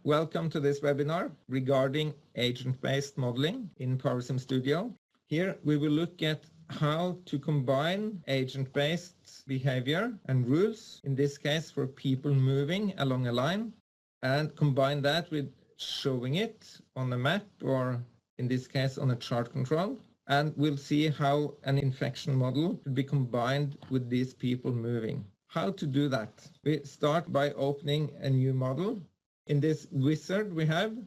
welcome to this webinar regarding agent-based modeling in Powersim Studio. Here we will look at how to combine agent-based behavior and rules, in this case for people moving along a line, and combine that with showing it on a map or in this case on a chart control. And we'll see how an infection model could be combined with these people moving. How to do that? We start by opening a new model. In this wizard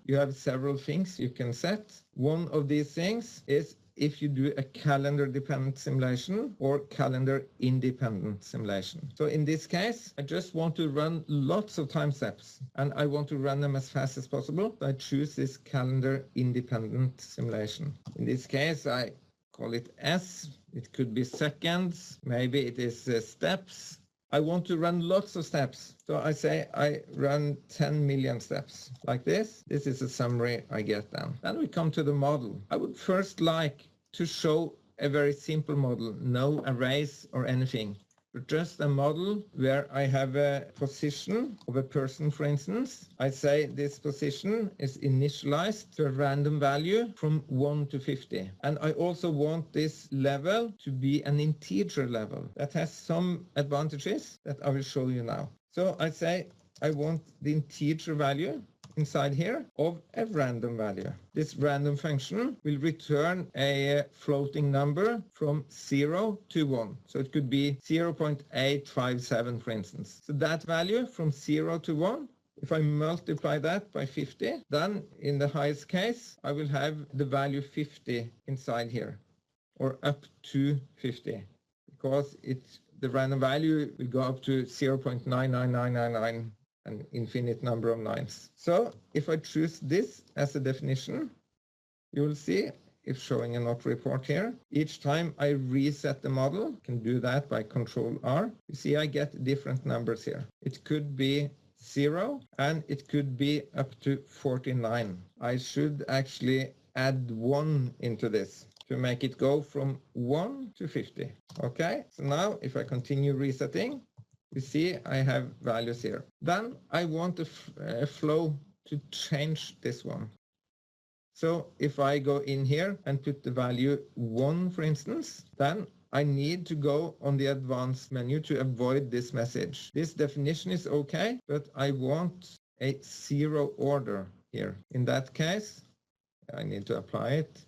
you have several things you can set. One of these things is if you do a calendar-dependent simulation or calendar-independent simulation. So in this case, I just want to run lots of time steps, and I want to run them as fast as possible. So I choose this calendar-independent simulation. In this case, I call it S. It could be seconds, maybe it is steps. I want to run lots of steps. So I say I run 10 million steps like this. This is a summary I get then. Then we come to the model. I would first like to show a very simple model, no arrays or anything, but just a model where I have a position of a person, for instance. I say this position is initialized to a random value from 1 to 50. And I also want this level to be an integer level. That has some advantages that I will show you now. So I say I want the integer value inside here of a random value. This random function will return a floating number from 0 to 1. So it could be 0.857, for instance. So that value from 0 to 1, if I multiply that by 50, then in the highest case, I will have the value 50 inside here, or up to 50, because the random value will go up to 0.99999. An infinite number of nines. So if I choose this as a definition, you will see, if showing a not report here, each time I reset the model, can do that by Control R, you see I get different numbers here. It could be 0 and it could be up to 49. I should actually add 1 into this to make it go from 1 to 50. Okay, so now if I continue resetting, you see I have values here. Then I want a flow to change this one. So if I go in here and put the value 1, for instance, then I need to go on the advanced menu to avoid this message. This definition is okay, but I want a 0 order here. In that case, I need to apply it.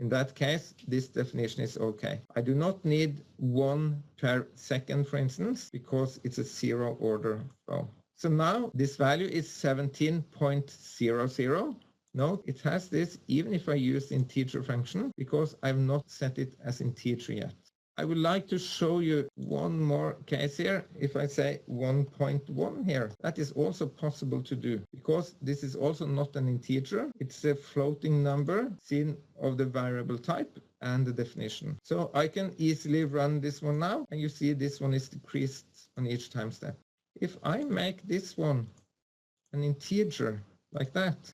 In that case, this definition is okay. I do not need 1 per second, for instance, because it's a 0 order flow. So now this value is 17.00. Note, it has this even if I use the integer function, because I've not set it as integer yet. I would like to show you one more case here. If I say 1.1 here, that is also possible to do, because this is also not an integer. It's a floating number seen of the variable type and the definition. So I can easily run this one now, and you see this one is decreased on each time step. If I make this one an integer like that,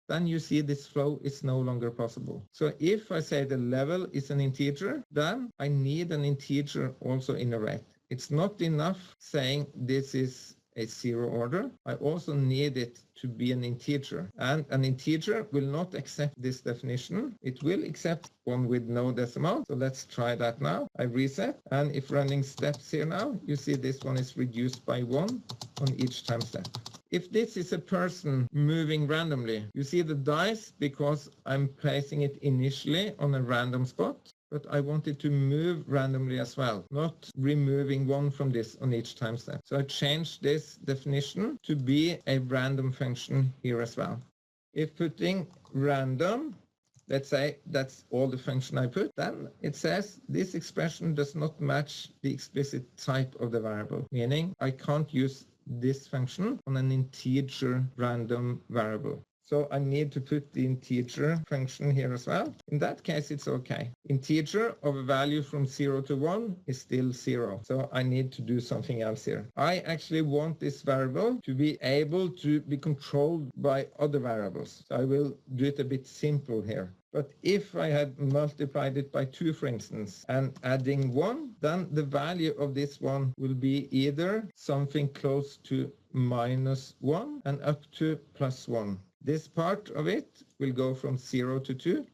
then you see this flow is no longer possible. So if I say the level is an integer, then I need an integer also in a rate. It's not enough saying this is a 0 order. I also need it to be an integer. And an integer will not accept this definition. It will accept one with no decimal. So let's try that now. I reset. And if running steps here now, you see this one is reduced by 1 on each time step. If this is a person moving randomly, you see the dice because I'm placing it initially on a random spot, but I want it to move randomly as well, not removing 1 from this on each time step. So I changed this definition to be a random function here as well. If putting random, let's say that's all the function I put, then it says this expression does not match the explicit type of the variable, meaning I can't use this function on an integer random variable. So I need to put the integer function here as well. In that case, it's okay. Integer of a value from 0 to 1 is still 0. So I need to do something else here. I actually want this variable to be able to be controlled by other variables. So I will do it a bit simple here. But if I had multiplied it by 2, for instance, and adding 1, then the value of this one will be either something close to -1 and up to +1. This part of it will go from 0 to 2.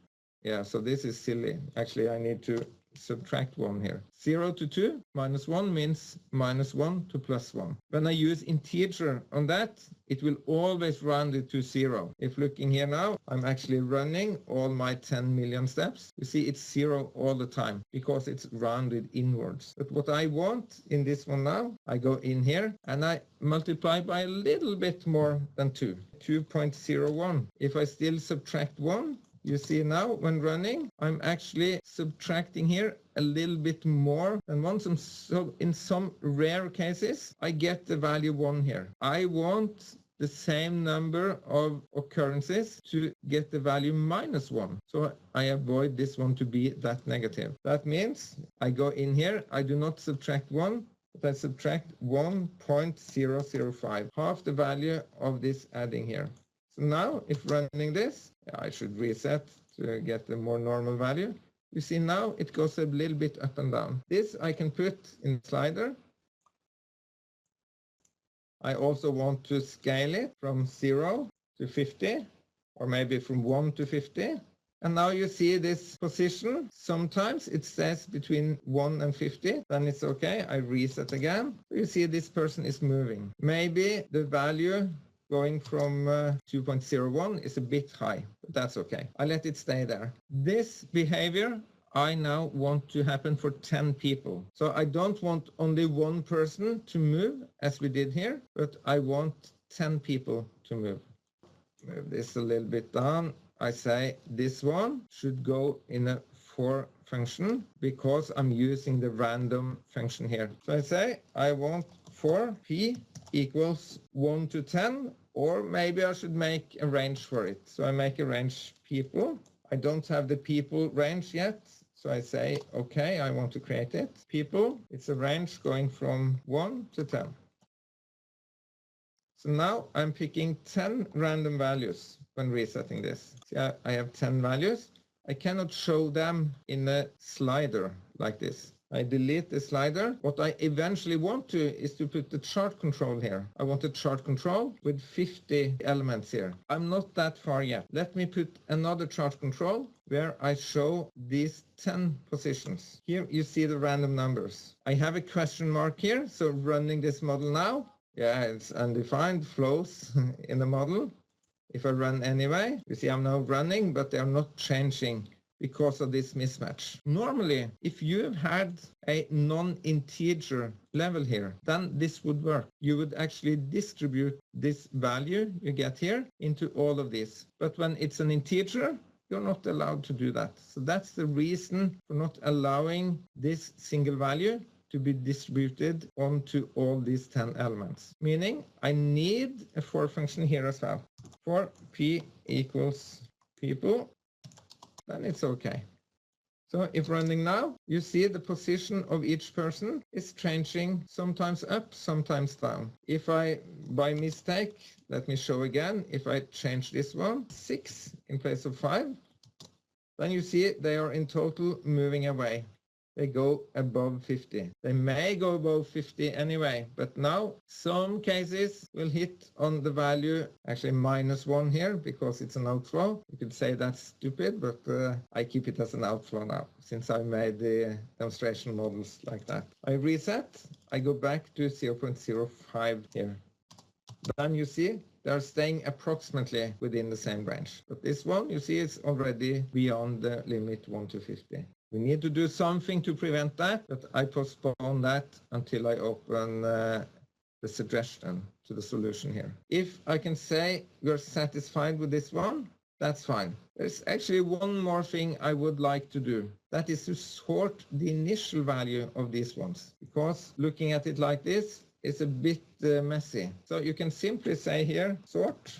Yeah, so this is silly. Actually, I need to subtract 1 here. 0 to 2 -1 means -1 to +1. When I use integer on that, it will always round it to 0. If looking here now, I'm actually running all my 10 million steps. You see, it's 0 all the time because it's rounded inwards. But what I want in this one now, I go in here and I multiply by a little bit more than 2. 2.01. If I still subtract 1, you see now when running, I'm actually subtracting here a little bit more than 1. So in some rare cases, I get the value 1 here. I want the same number of occurrences to get the value -1. So I avoid this one to be that negative. That means I go in here, I do not subtract 1, but I subtract 1.005, half the value of this adding here. So now, if running this, I should reset to get the more normal value. You see now it goes a little bit up and down. This I can put in the slider. I also want to scale it from 0 to 50, or maybe from 1 to 50. And now you see this position. Sometimes it says between 1 and 50. Then it's okay. I reset again. You see this person is moving. Maybe the value going from 2.01 is a bit high, but that's okay. I let it stay there. This behavior I now want to happen for 10 people. So I don't want only one person to move as we did here, but I want 10 people to move. Move this a little bit down. I say this one should go in a for function because I'm using the random function here. So I say I want for p equals 1 to 10, or maybe I should make a range for it. So I make a range people. I don't have the people range yet. So I say, okay, I want to create it. People, it's a range going from 1 to 10. So now I'm picking 10 random values when resetting this. See, I have 10 values. I cannot show them in a slider like this. I delete the slider. What I eventually want to is to put the chart control here. I want a chart control with 50 elements here. I'm not that far yet. Let me put another chart control where I show these 10 positions. Here you see the random numbers. I have a question mark here, so running this model now, yeah, it's undefined flows in the model. If I run anyway, you see I'm now running, but they are not changing because of this mismatch. Normally, if you have had a non-integer level here, then this would work. You would actually distribute this value you get here into all of these. But when it's an integer, you're not allowed to do that. So that's the reason for not allowing this single value to be distributed onto all these 10 elements. Meaning I need a for function here as well. For p equals people, then it's okay. So if running now, you see the position of each person is changing, sometimes up, sometimes down. If I, by mistake, let me show again, if I change this one, 6 in place of 5, then you see they are in total moving away. They go above 50. They may go above 50 anyway, but now some cases will hit on the value, actually -1 here because it's an outflow. You could say that's stupid, but I keep it as an outflow now since I made the demonstration models like that. I reset, I go back to 0.05 here. Then you see they're staying approximately within the same range. But this one, you see, is already beyond the limit 1 to 50. We need to do something to prevent that, but I postpone that until I open the suggestion to the solution here. If I can say we're satisfied with this one, that's fine. There's actually one more thing I would like to do. That is to sort the initial value of these ones. Because looking at it like this is a bit messy. So you can simply say here, sort.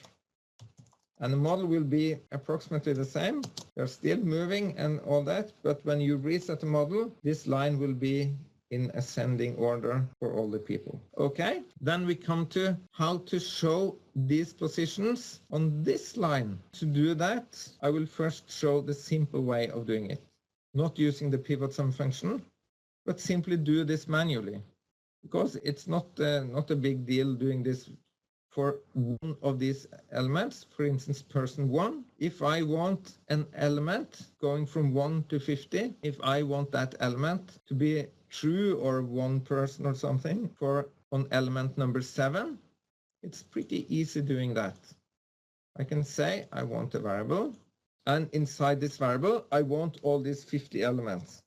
And the model will be approximately the same. They're still moving and all that, but when you reset the model, this line will be in ascending order for all the people. Okay, then we come to how to show these positions on this line. To do that, I will first show the simple way of doing it. Not using the PIVOTSUM function, but simply do this manually. Because it's not a big deal doing this for one of these elements, for instance, person 1. If I want an element going from 1 to 50, if I want that element to be true or one person or something on element number 7, it's pretty easy doing that. I can say I want a variable, and inside this variable, I want all these 50 elements.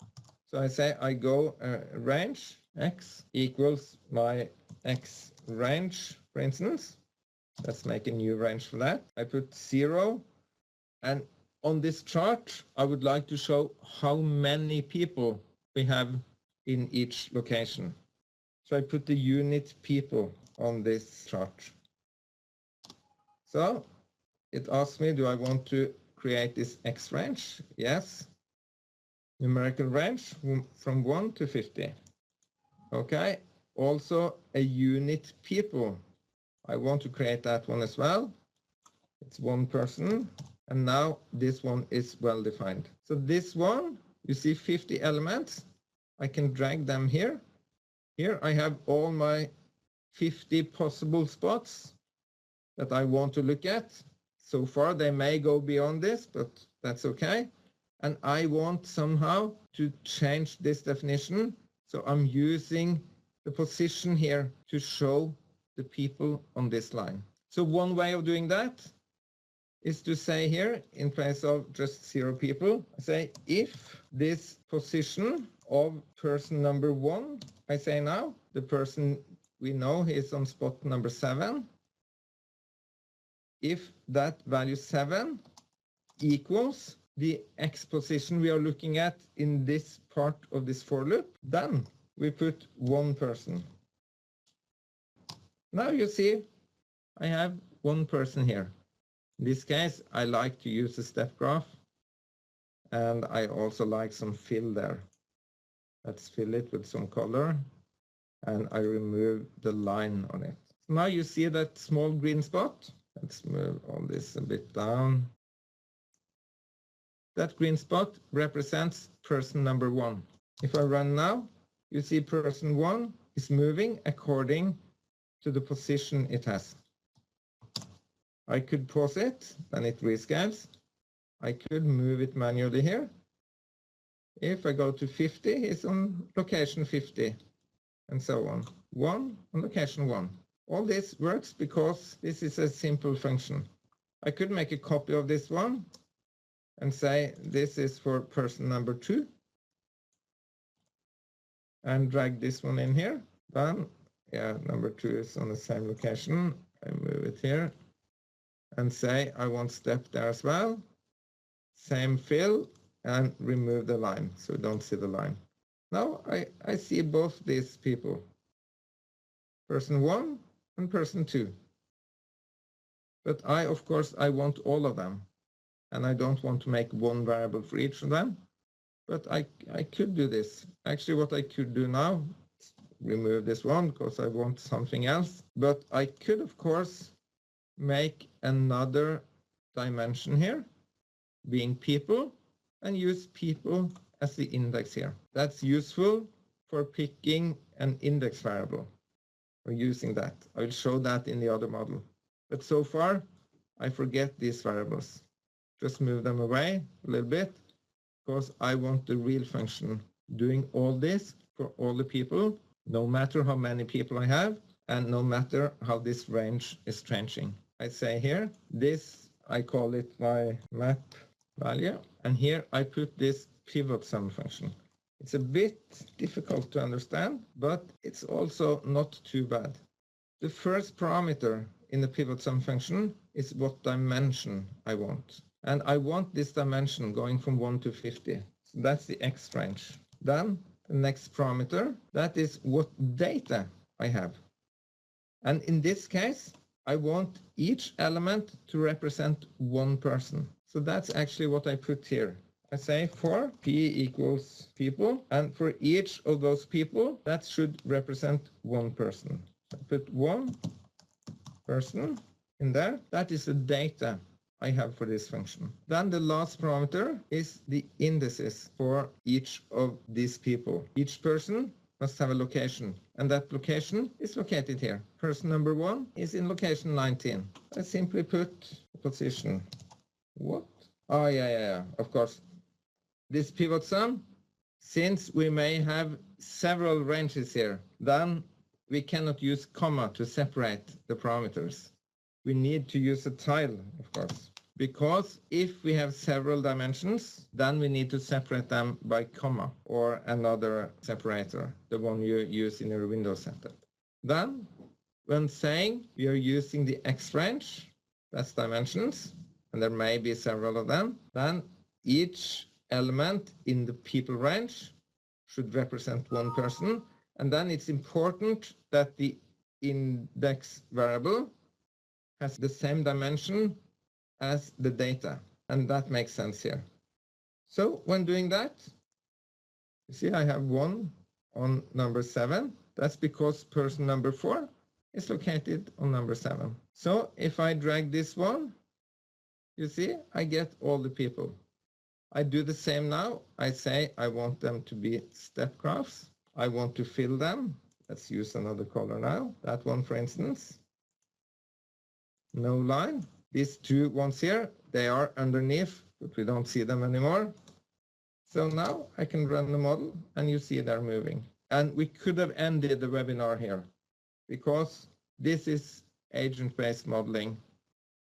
So I say I go range x equals my x range, for instance. Let's make a new range for that. I put 0, and on this chart, I would like to show how many people we have in each location. So I put the unit people on this chart. So it asks me, do I want to create this x range? Yes. Numerical range from 1 to 50. Okay. Also a unit people. I want to create that one as well. It's one person. And now this one is well defined. So this one, you see 50 elements. I can drag them here. Here I have all my 50 possible spots that I want to look at. So far they may go beyond this, but that's okay. And I want somehow to change this definition. So I'm using the position here to show the people on this line. So one way of doing that is to say here, in place of just 0 people, I say if this position of person number 1, I say now, the person we know is on spot number 7, if that value 7 equals the x position we are looking at in this part of this for loop, then we put 1 person. Now you see I have 1 person here. In this case, I like to use a step graph, and I also like some fill there. Let's fill it with some color, and I remove the line on it. So now you see that small green spot. Let's move all this a bit down. That green spot represents person number 1. If I run now, you see person 1 is moving according to the position it has. I could pause it, then it rescales. I could move it manually here. If I go to 50, it's on location 50, and so on. 1 on location 1. All this works because this is a simple function. I could make a copy of this one and say this is for person number 2, and drag this one in here. Then, yeah, number 2 is on the same location. I move it here and say I want step there as well. Same fill, and remove the line so we don't see the line. Now I see both these people, person 1 and person 2. But of course, I want all of them, and I don't want to make one variable for each of them. But I could do this. Actually, what I could do now, remove this one because I want something else. But I could, of course, make another dimension here, being people, and use people as the index here. That's useful for picking an index variable or using that. I will show that in the other model. But so far, I forget these variables. Just move them away a little bit because I want the real function doing all this for all the people, no matter how many people I have and no matter how this range is changing. I say here, this, I call it my map value, and here I put this PIVOTSUM function. It's a bit difficult to understand, but it's also not too bad. The first parameter in the PIVOTSUM function is what dimension I want. And I want this dimension going from 1 to 50. So that's the x range. Then the next parameter, that is what data I have. And in this case, I want each element to represent 1 person. So that's actually what I put here. I say for p equals people, and for each of those people, that should represent 1 person. I put 1 person in there. That is the data I have for this function. Then the last parameter is the indices for each of these people. Each person must have a location. and that location is located here. Person number 1 is in location 19. I simply put position. What? Oh, yeah, of course. This pivot sum, since we may have several ranges here, then we cannot use comma to separate the parameters. We need to use a tile, of course, because if we have several dimensions, then we need to separate them by comma or another separator, the one you use in your Windows setup. Then, when saying we are using the X range, that's dimensions, and there may be several of them, then each element in the people range should represent one person, and then it's important that the index variable has the same dimension as the data, and that makes sense here. So when doing that, you see I have 1 on number 7. That's because person number 4 is located on number 7. So if I drag this one, you see I get all the people. I do the same now. I say I want them to be step graphs. I want to fill them. Let's use another color now. That one, for instance. No line. These 2 ones here, they are underneath, but we don't see them anymore. So now I can run the model, and you see they're moving. And we could have ended the webinar here, because this is agent-based modeling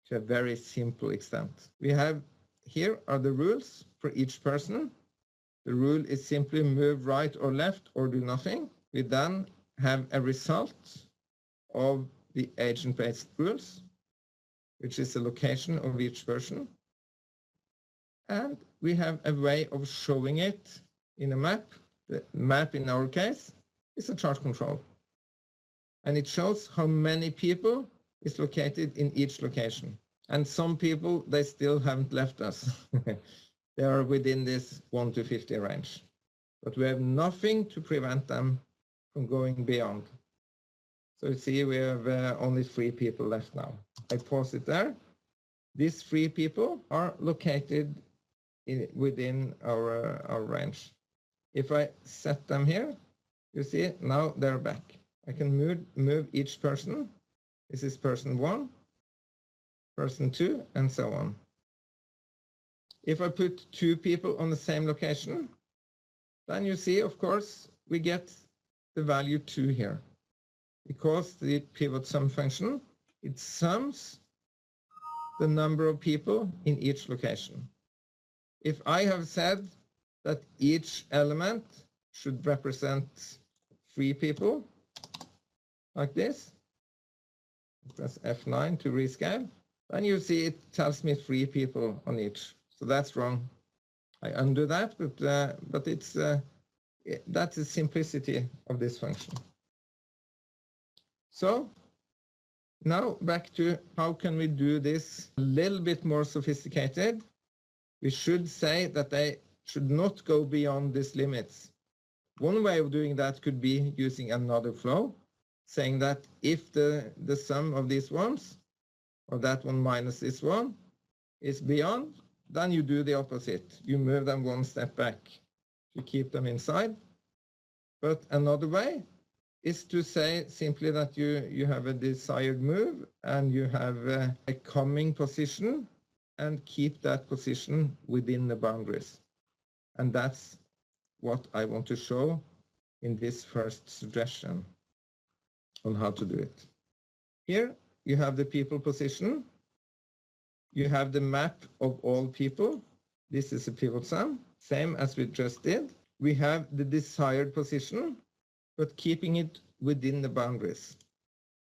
to a very simple extent. We have here are the rules for each person. The rule is simply move right or left or do nothing. We then have a result of the agent-based rules, which is the location of each person. And we have a way of showing it in a map. The map in our case is a chart control. And it shows how many people is located in each location. And some people, they still haven't left us. They are within this 1 to 50 range. But we have nothing to prevent them from going beyond. So you see we have only 3 people left now. I pause it there. These 3 people are located within our range. If I set them here, you see now they're back. I can move each person. This is person 1, person 2, and so on. If I put 2 people on the same location, then you see, of course, we get the value 2 here. Because the pivot sum function, it sums the number of people in each location. If I have said that each element should represent 3 people, like this, press F9 to rescale, then you see it tells me 3 people on each. So that's wrong. I undo that, but it's that's the simplicity of this function. So now back to how can we do this a little bit more sophisticated. We should say that they should not go beyond these limits. One way of doing that could be using another flow, saying that if the sum of these ones, or that one minus this one, is beyond, then you do the opposite. You move them 1 step back to keep them inside. But another way is to say simply that you have a desired move and you have a coming position and keep that position within the boundaries. And that's what I want to show in this first suggestion on how to do it. Here you have the people position. You have the map of all people. This is a pivot sum, same as we just did. We have the desired position, but keeping it within the boundaries.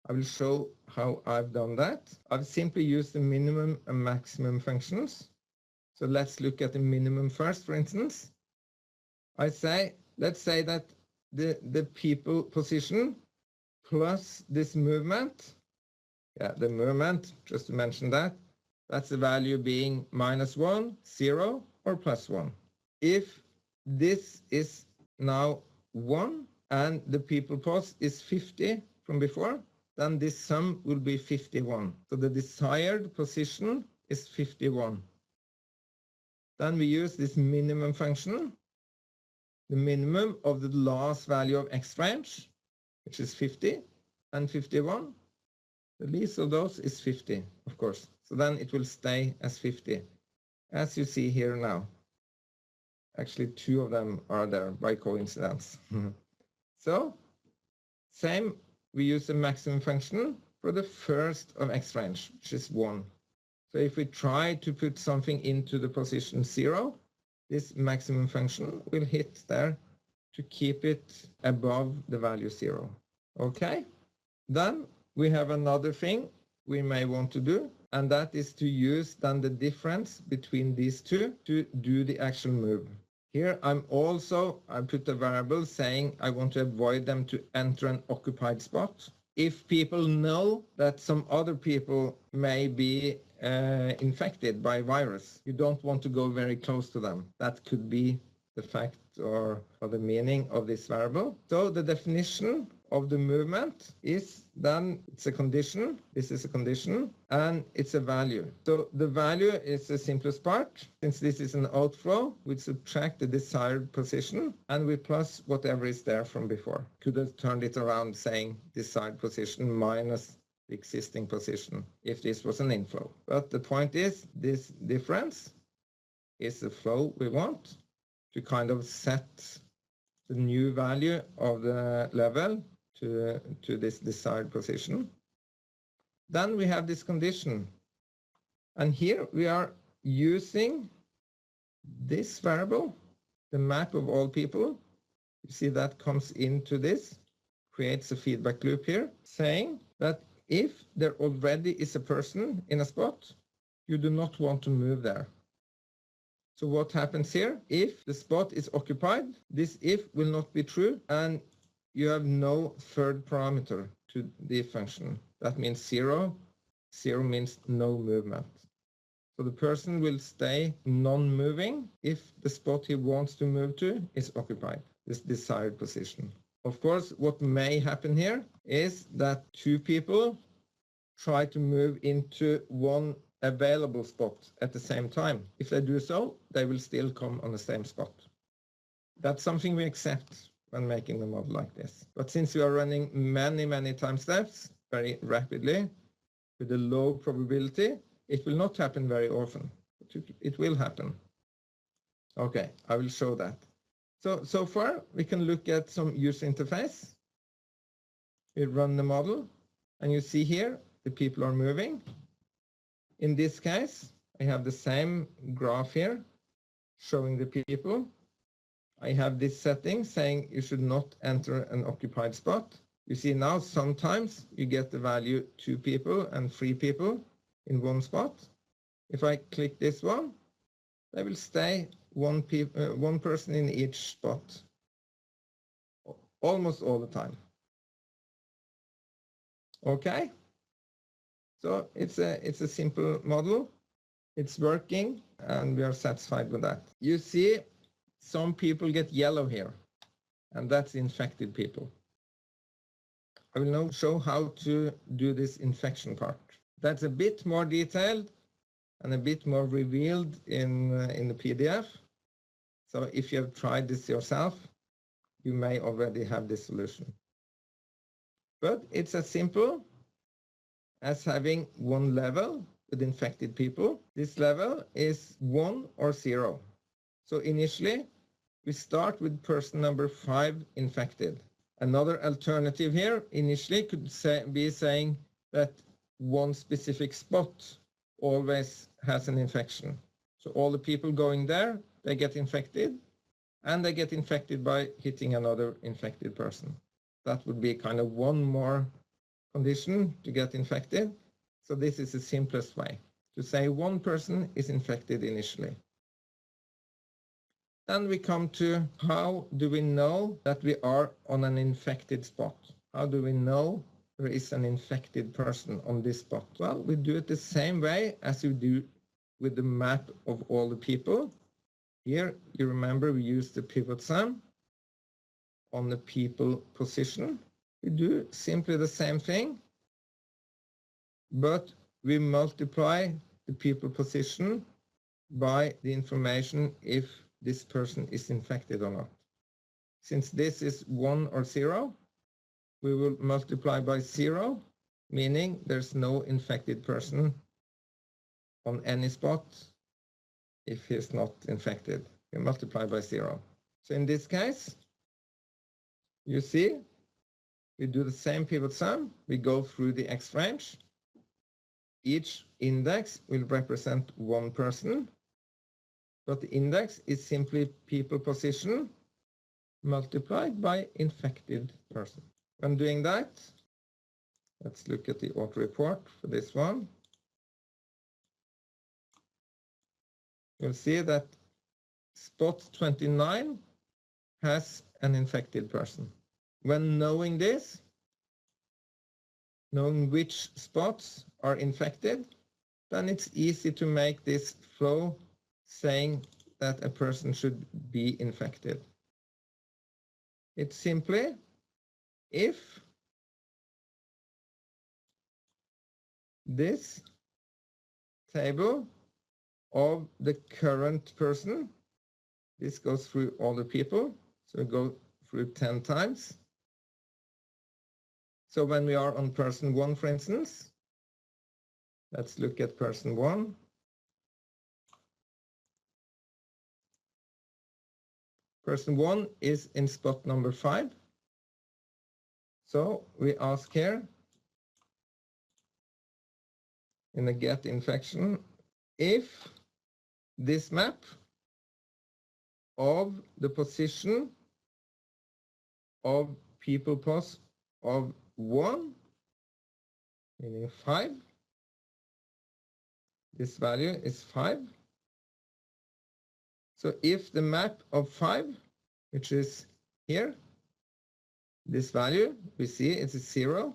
I will show how I've done that. I've simply used the minimum and maximum functions. So let's look at the minimum first, for instance. Let's say that the people position plus this movement, the movement, just to mention that, that's the value being -1, 0, or +1. If this is now 1 and the people pos is 50 from before, then this sum will be 51. So the desired position is 51. Then we use this minimum function, the minimum of the last value of X range. which is 50, and 51. The least of those is 50, of course. So then it will stay as 50, as you see here now. Actually, 2 of them are there by coincidence. So, same, we use the maximum function for the first of x range, which is 1. So if we try to put something into the position 0, this maximum function will hit there to keep it above the value 0. Okay? Then we have another thing we may want to do, and that is to use then the difference between these two to do the actual move. Here I put a variable saying I want to avoid them to enter an occupied spot. If people know that some other people may be infected by virus, you don't want to go very close to them. That could be the fact or the meaning of this variable. So the definition of the movement is then it's a condition, this is a condition, and it's a value. So the value is the simplest part. Since this is an outflow, we subtract the desired position and we plus whatever is there from before. Could have turned it around saying desired position minus the existing position if this was an inflow. But the point is this difference is the flow we want to kind of set the new value of the level to this desired position. Then we have this condition. And here we are using this variable, the map of all people. You see that comes into this, creates a feedback loop here, saying that if there already is a person in a spot, you do not want to move there. So what happens here? If the spot is occupied, this if will not be true, and you have no third parameter to the function. That means 0. 0 means no movement. So the person will stay non-moving if the spot he wants to move to is occupied, this desired position. Of course, what may happen here is that 2 people try to move into one available spot at the same time. If they do so, they will still come on the same spot. That's something we accept when making the model like this. But since we are running many time steps very rapidly with a low probability, it will not happen very often. It will happen. Okay, I will show that. So far, we can look at some user interface. We run the model, and you see here, the people are moving. In this case, I have the same graph here showing the people. I have this setting saying you should not enter an occupied spot. You see now sometimes you get the value 2 people and 3 people in one spot. If I click this one, they will stay one person in each spot almost all the time. Okay, so it's a simple model. It's working and we are satisfied with that. You see some people get yellow here, and that's infected people. I will now show how to do this infection part. That's a bit more detailed and a bit more revealed in the PDF. So if you have tried this yourself, you may already have this solution. But it's as simple as having one level with infected people. This level is 1 or 0. So initially, we start with person number 5 infected. Another alternative here initially could be saying that one specific spot always has an infection. So all the people going there, they get infected, and they get infected by hitting another infected person. That would be kind of one more condition to get infected. So this is the simplest way to say one person is infected initially. Then we come to how do we know that we are on an infected spot? How do we know there is an infected person on this spot? Well, we do it the same way as you do with the map of all the people. Here, you remember we use the PIVOTSUM on the people position. We do simply the same thing, but we multiply the people position by the information if this person is infected or not. Since this is 1 or 0, we will multiply by 0, meaning there's no infected person on any spot if he's not infected. We multiply by 0. So in this case, you see, we do the same pivot sum. We go through the X range. Each index will represent one person, but the index is simply people position multiplied by infected person. When doing that, let's look at the auto report for this one. You'll see that spot 29 has an infected person. When knowing this, knowing which spots are infected, then it's easy to make this flow saying that a person should be infected. It's simply if this table of the current person, this goes through all the people, so we go through 10 times. So when we are on person 1, for instance, let's look at person 1. Person 1 is in spot number 5. So we ask here in the get infection if this map of the position of people pos of 1, meaning 5, this value is 5. So if the map of 5, which is here, this value, we see it's a 0.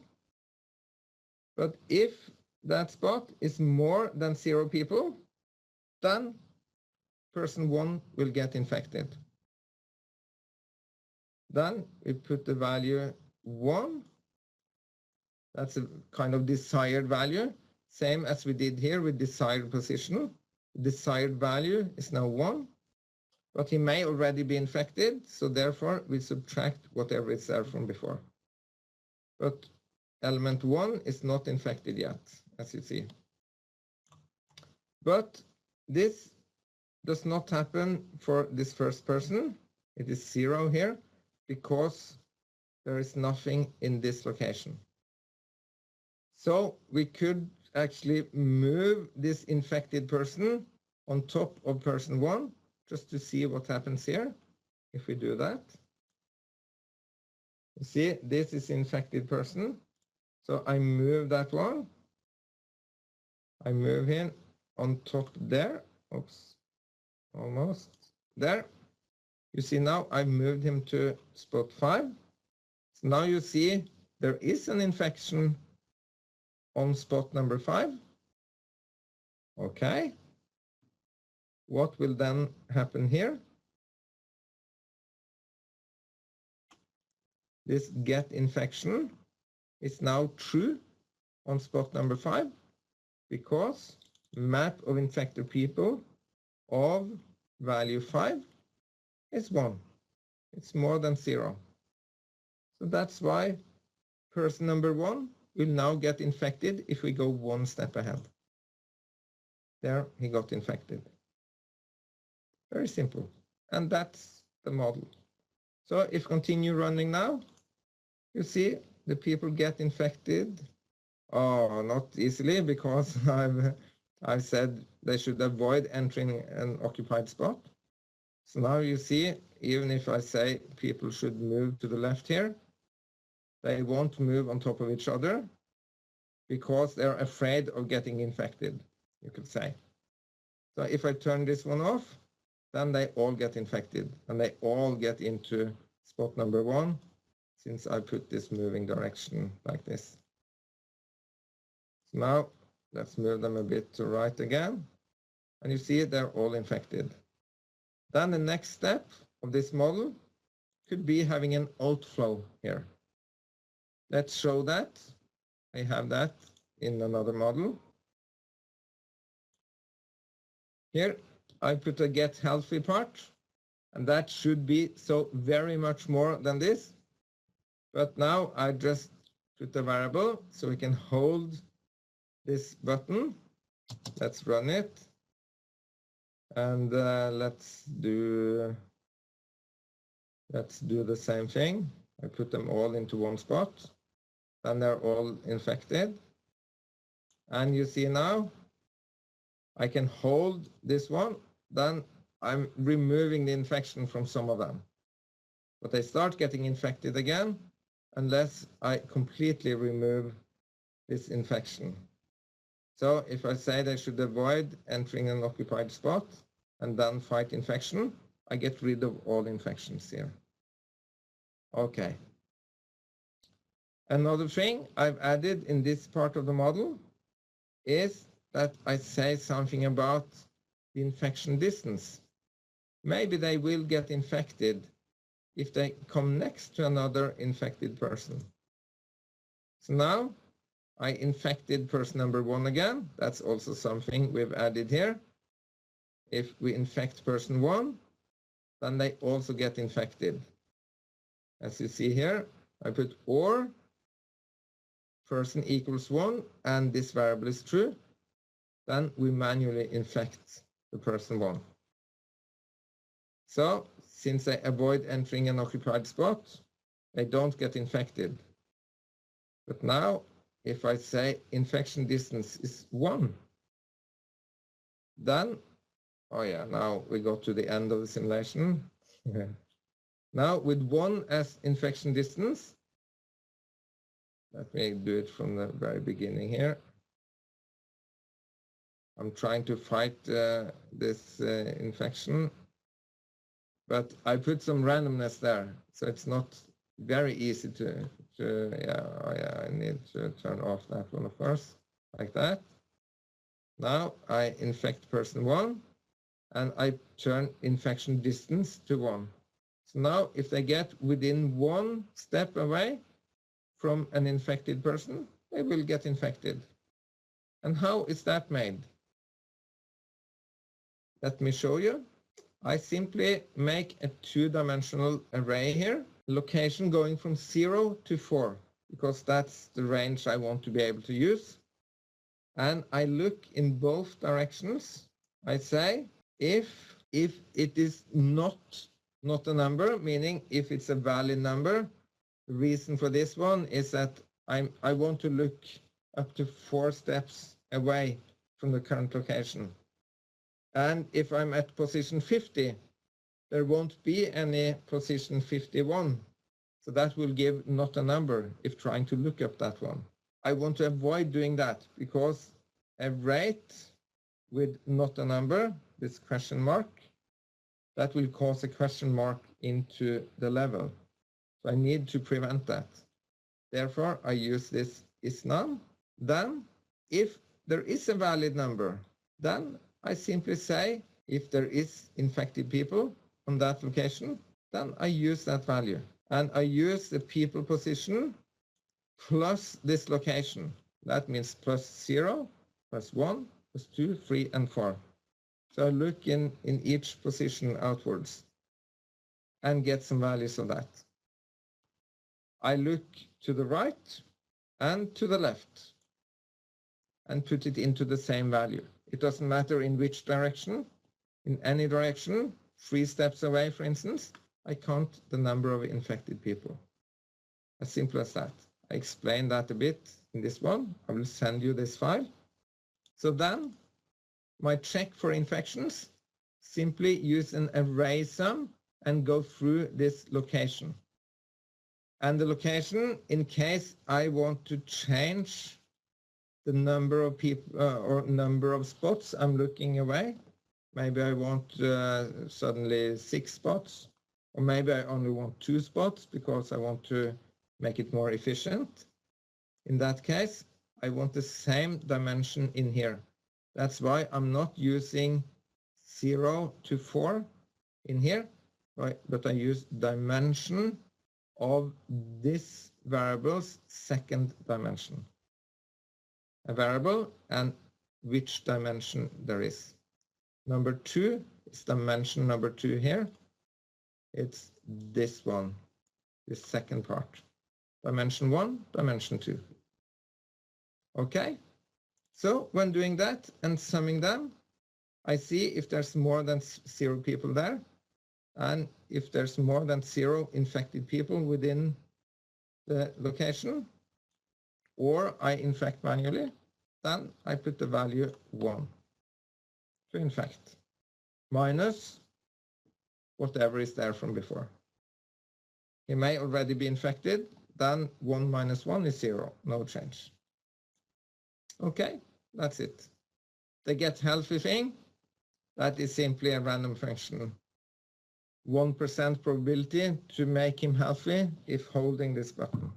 But if that spot is more than 0 people, then person 1 will get infected. Then we put the value 1. That's a kind of desired value, same as we did here with desired position. Desired value is now 1, but he may already be infected, so therefore we subtract whatever is there from before. But element 1 is not infected yet, as you see. But this does not happen for this first person. It is 0 here because there is nothing in this location. So we could actually move this infected person on top of person 1 just to see what happens here if we do that. You see, this is infected person. So I move that one. I move him on top there. Oops, almost there. You see now I moved him to spot 5. So now you see there is an infection on spot number 5. Okay. What will then happen here? This get infection is now true on spot number 5 because map of infected people of value 5 is 1. It's more than 0. So that's why person number 1 will now get infected if we go one step ahead. There he got infected. Very simple. And that's the model. So if continue running now, you see the people get infected. Oh, not easily, because I've said they should avoid entering an occupied spot. So now you see, even if I say people should move to the left here, they won't move on top of each other because they're afraid of getting infected, you could say. So if I turn this one off, then they all get infected and they all get into spot number 1 since I put this moving direction like this. So now let's move them a bit to right again. And you see they're all infected. Then the next step of this model could be having an outflow here. Let's show that. I have that in another model. Here I put a get healthy part, and that should be so very much more than this. But now I just put a variable so we can hold this button. Let's run it. And let's do the same thing. I put them all into one spot. Then they're all infected. And you see now, I can hold this one. Then I'm removing the infection from some of them. But they start getting infected again unless I completely remove this infection. So if I say they should avoid entering an occupied spot and then fight infection, I get rid of all infections here. Okay. Another thing I've added in this part of the model is that I say something about the infection distance. Maybe they will get infected if they come next to another infected person. So now I infected person number 1 again. That's also something we've added here. If we infect person 1, then they also get infected. As you see here, I put or person equals 1 and this variable is true, then we manually infect the person 1. So since they avoid entering an occupied spot, they don't get infected. But now if I say infection distance is 1, then, oh yeah, now we go to the end of the simulation. Now with 1 as infection distance, let me do it from the very beginning here. I'm trying to fight this infection, but I put some randomness there, so it's not very easy to I need to turn off that one first, like that. Now I infect person 1, and I turn infection distance to 1. So now if they get within 1 step away from an infected person, they will get infected. And how is that made? Let me show you. I simply make a 2-dimensional array here, location going from 0 to 4, because that's the range I want to be able to use. And I look in both directions. I say if it is not a number, meaning if it's a valid number. The reason for this one is that I want to look up to 4 steps away from the current location. And if I'm at position 50, there won't be any position 51. So that will give not a number if trying to look up that one. I want to avoid doing that because a rate with not a number, this question mark, that will cause a question mark into the level. So I need to prevent that. Therefore, I use this is none. Then, if there is a valid number, then I simply say if there is infected people on that location, then I use that value. And I use the people position plus this location. That means plus 0, plus 1, plus 2, 3, and 4. So I look in each position outwards and get some values of that. I look to the right and to the left and put it into the same value. It doesn't matter in which direction, in any direction, 3 steps away, for instance, I count the number of infected people. As simple as that. I explained that a bit in this one. I will send you this file. So then, my check for infections, simply use an array sum and go through this location. And the location, in case I want to change the number of people or number of spots I'm looking away, maybe I want suddenly 6 spots, or maybe I only want 2 spots because I want to make it more efficient. In that case, I want the same dimension in here. That's why I'm not using 0 to 4 in here, right? But I use dimension of this variable's second dimension. A variable and which dimension there is. Number 2 is dimension number 2 here. It's this one, the second part. dimension 1, dimension 2. Okay, so when doing that and summing them, I see if there's more than 0 people there, and if there's more than 0 infected people within the location, or I infect manually, then I put the value 1 to infect, minus whatever is there from before. He may already be infected, then 1 minus 1 is 0, no change. Okay, that's it. The get healthy thing, that is simply a random function. 1% probability to make him healthy if holding this button.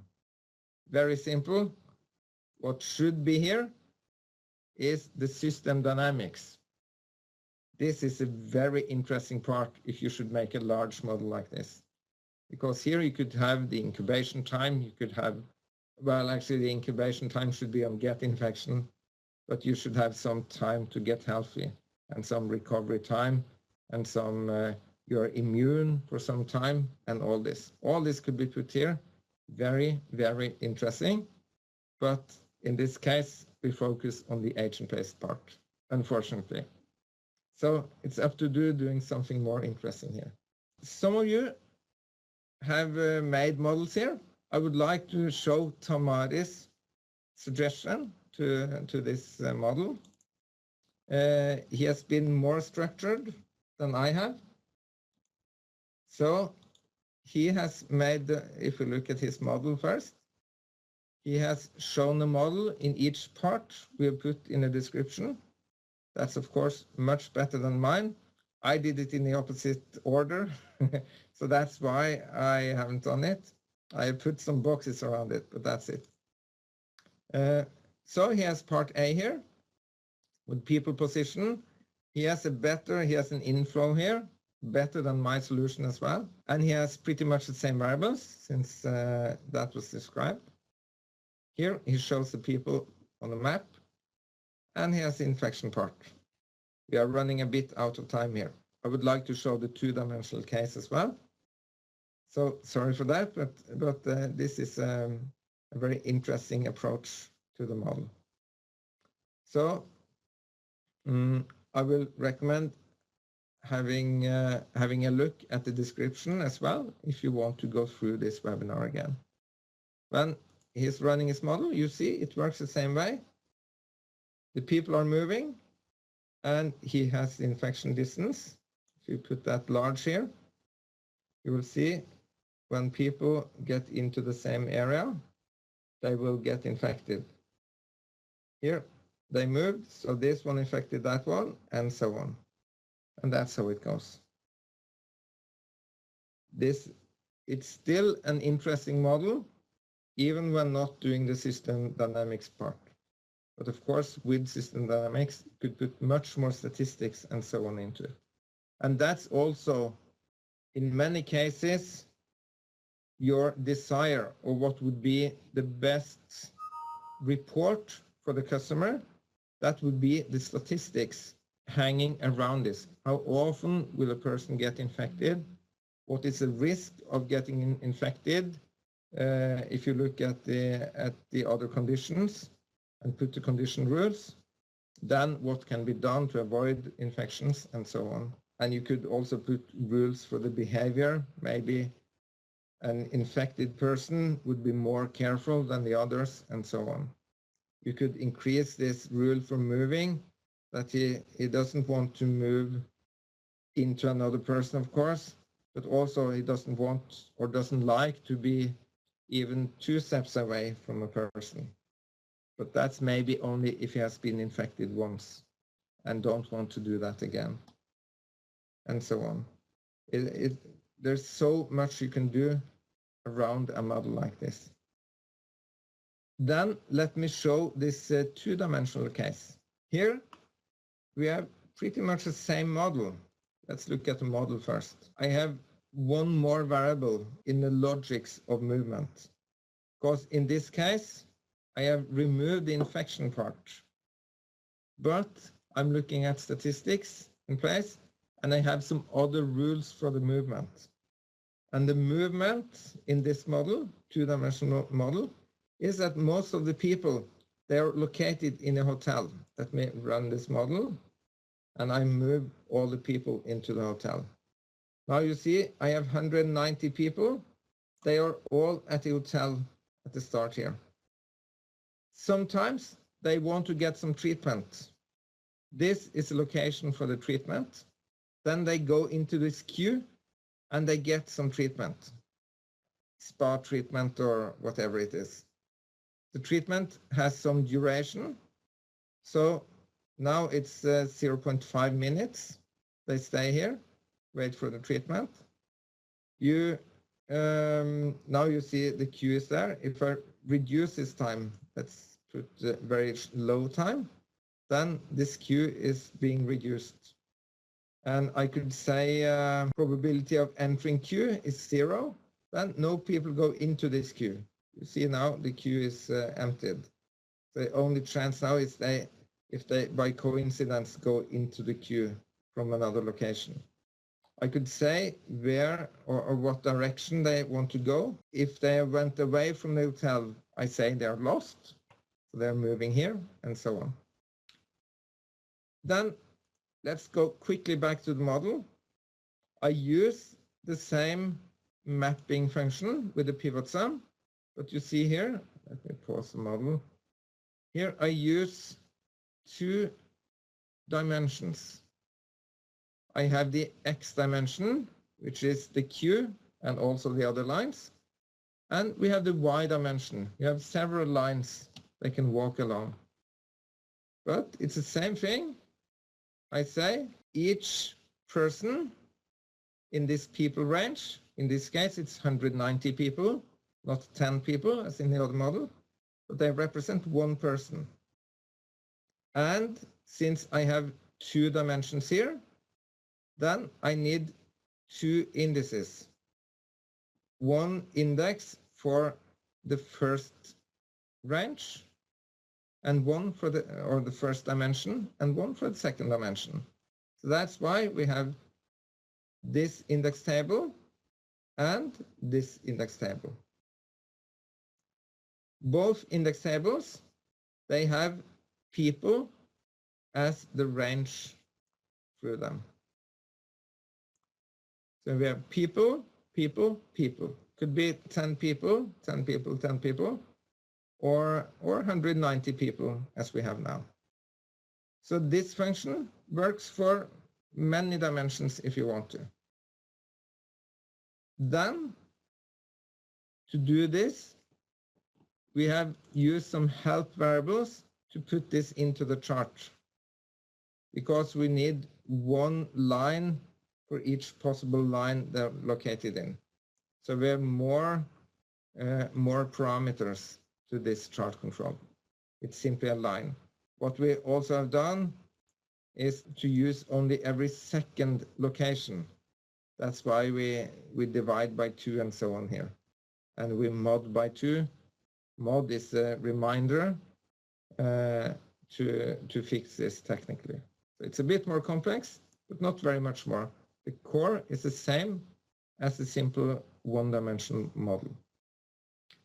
Very simple. What should be here is the system dynamics. This is a very interesting part if you should make a large model like this. Because here you could have the incubation time, you could have, well, actually the incubation time should be on get infection, but you should have some time to get healthy and some recovery time and some, you're immune for some time and all this. All this could be put here. Very, very interesting. But in this case, we focus on the agent-based part, unfortunately. So it's up to doing something more interesting here. Some of you have made models here. I would like to show Tamari's suggestion to this model. He has been more structured than I have. So he has made, if we look at his model first, he has shown a model in each part we have put in a description. That's of course much better than mine. I did it in the opposite order, so that's why I haven't done it. I put some boxes around it, but that's it. So he has part A here with people position. He has an inflow here, better than my solution as well. And he has pretty much the same variables since that was described. Here he shows the people on the map, and he has the infection part. We are running a bit out of time here. I would like to show the two-dimensional case as well. So sorry for that, but this is a very interesting approach to the model. So I will recommend having a look at the description as well if you want to go through this webinar again. When he's running his model, you see it works the same way. The people are moving, and he has the infection distance. If you put that large here, you will see when people get into the same area, they will get infected. Here, they moved, so this one infected that one, and so on. And that's how it goes. It's still an interesting model, even when not doing the system dynamics part. But of course, with system dynamics, you could put much more statistics and so on into it. And that's also, in many cases, your desire or what would be the best report for the customer. That would be the statistics hanging around this. How often will a person get infected? What is the risk of getting infected? If you look at the other conditions and put the condition rules, then what can be done to avoid infections and so on. And you could also put rules for the behavior. Maybe an infected person would be more careful than the others and so on. You could increase this rule for moving, that he doesn't want to move into another person, of course, but also he doesn't want or doesn't like to be even 2 steps away from a person. But that's maybe only if he has been infected once and don't want to do that again, and so on. There's so much you can do around a model like this. Then let me show this two-dimensional case. Here we have pretty much the same model. Let's look at the model first. I have one more variable in the logics of movement, because in this case I have removed the infection part, but I'm looking at statistics in place, and I have some other rules for the movement. And the movement in this model, two-dimensional model, is that most of the people, they're located in a hotel. Let me run this model, and I move all the people into the hotel. Now you see I have 190 people. They are all at the hotel at the start here. Sometimes they want to get some treatment. This is a location for the treatment. Then they go into this queue and they get some treatment, spa treatment or whatever it is. The treatment has some duration. So now it's 0.5 minutes. They stay here, wait for the treatment. Now you see the queue is there. If I reduce this time, let's put very low time, then this queue is being reduced. And I could say probability of entering queue is 0. Then no people go into this queue. You see now the queue is emptied. The only chance now is if they by coincidence go into the queue from another location. I could say where or what direction they want to go. If they went away from the hotel, I say they're lost. So they're moving here and so on. Then let's go quickly back to the model. I use the same mapping function with the PIVOTSUM, but you see here, let me pause the model. Here I use 2 dimensions. I have the X dimension, which is the queue and also the other lines. And we have the Y dimension. We have several lines they can walk along. But it's the same thing. I say each person in this people range, in this case it's 190 people, not 10 people as in the other model, but they represent one person. And since I have 2 dimensions here, then I need 2 indices. One index for the first range, and one for the first dimension, and one for the second dimension. So that's why we have this index table and this index table. Both index tables, they have people as the range through them. So we have people, people, people. Could be 10 people, 10 people, 10 people, or 190 people as we have now. So this function works for many dimensions if you want to. Then, to do this, we have used some help variables to put this into the chart, because we need one line for each possible line they're located in. So we have more parameters to this chart control. It's simply a line. What we also have done is to use only every second location. That's why we divide by 2 and so on here. And we mod by 2. Mod is a reminder to fix this technically. So it's a bit more complex, but not very much more. The core is the same as a simple one-dimensional model.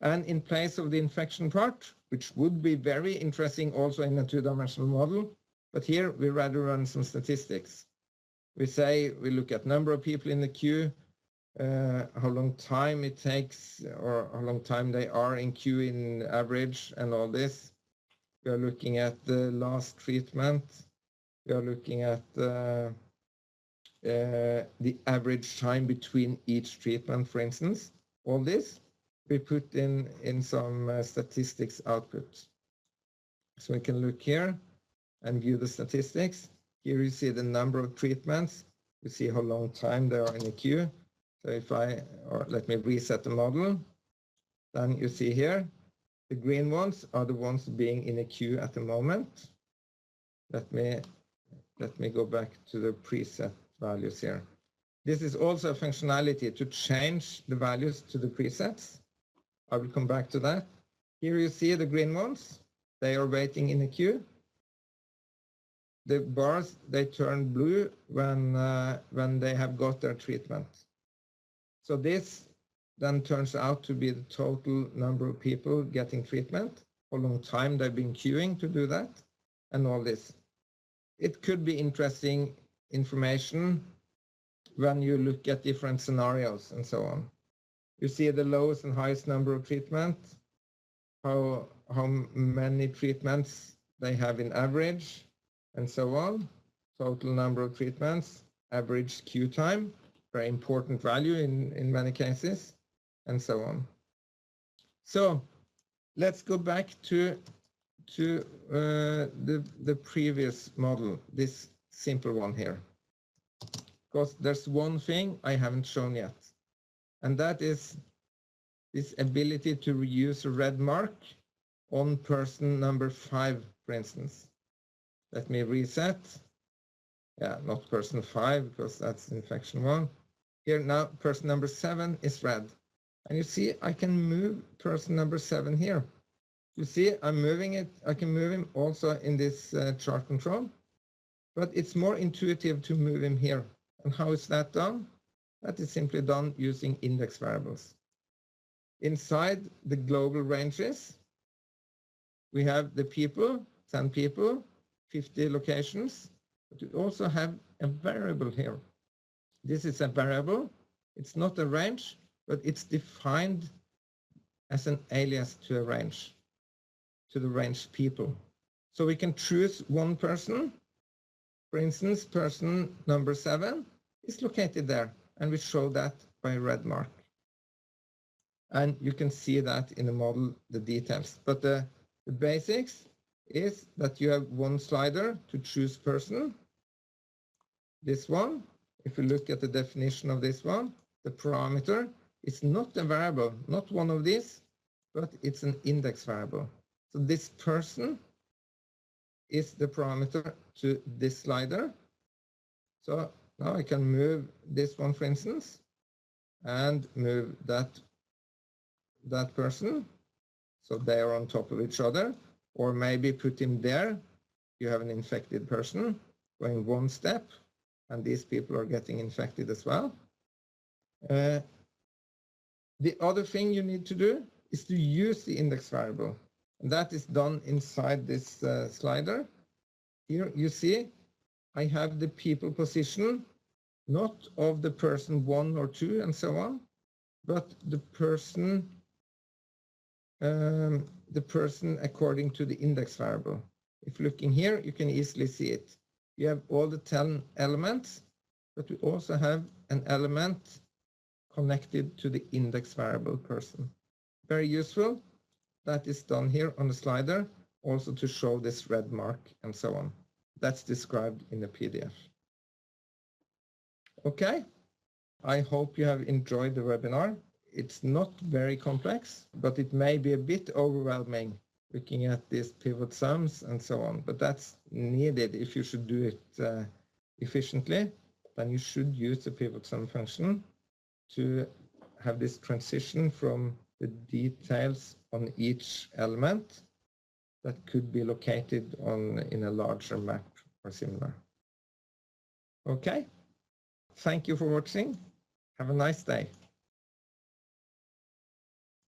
And in place of the infection part, which would be very interesting also in a two-dimensional model, but here we rather run some statistics. We say we look at number of people in the queue, how long time it takes, or how long time they are in queue in average, and all this. We are looking at the last treatment. We are looking at the average time between each treatment, for instance. All this we put in some statistics output. So we can look here and view the statistics. Here you see the number of treatments. You see how long time they are in the queue. So if let me reset the model, then you see here, the green ones are the ones being in a queue at the moment. Let me go back to the preset values here. This is also a functionality to change the values to the presets. I will come back to that. Here you see the green ones. They are waiting in a queue. The bars, they turn blue when they have got their treatment. So this then turns out to be the total number of people getting treatment, how long time they've been queuing to do that, and all this. It could be interesting information when you look at different scenarios and so on. You see the lowest and highest number of treatment, how many treatments they have in average, and so on. Total number of treatments, average queue time, very important value in many cases, and so on. So let's go back to the previous model, this simple one here, because there's one thing I haven't shown yet, and that is this ability to reuse a red mark on person number 5, for instance. Let me reset. Yeah, not person 5, because that's infection 1. Here now, person number 7 is red. And you see, I can move person number 7 here. You see, I'm moving it. I can move him also in this chart control, but it's more intuitive to move him here. And how is that done? That is simply done using index variables. Inside the global ranges, we have the people, 10 people, 50 locations, but we also have a variable here. This is a variable. It's not a range, but it's defined as an alias to a range, to the range people. So we can choose one person. For instance, person number 7 is located there, and we show that by a red mark. And you can see that in the model, the details. But the basics is that you have one slider to choose person. This one, if you look at the definition of this one, the parameter is not a variable, not one of these, but it's an index variable. So this person is the parameter to this slider. So now I can move this one, for instance, and move that person. So they are on top of each other, or maybe put him there. You have an infected person going one step, and these people are getting infected as well. The other thing you need to do is to use the index variable. And that is done inside this slider. Here you see I have the people position, not of the person 1 or 2 and so on, but the person according to the index variable. If looking here, you can easily see it. You have all the 10 elements, but we also have an element connected to the index variable person. Very useful. That is done here on the slider, also to show this red mark and so on. That's described in the PDF. Okay, I hope you have enjoyed the webinar. It's not very complex, but it may be a bit overwhelming looking at these pivot sums and so on. But that's needed if you should do it efficiently. Then you should use the pivot sum function to have this transition from the details on each element that could be located in a larger map or similar. Okay, thank you for watching. Have a nice day.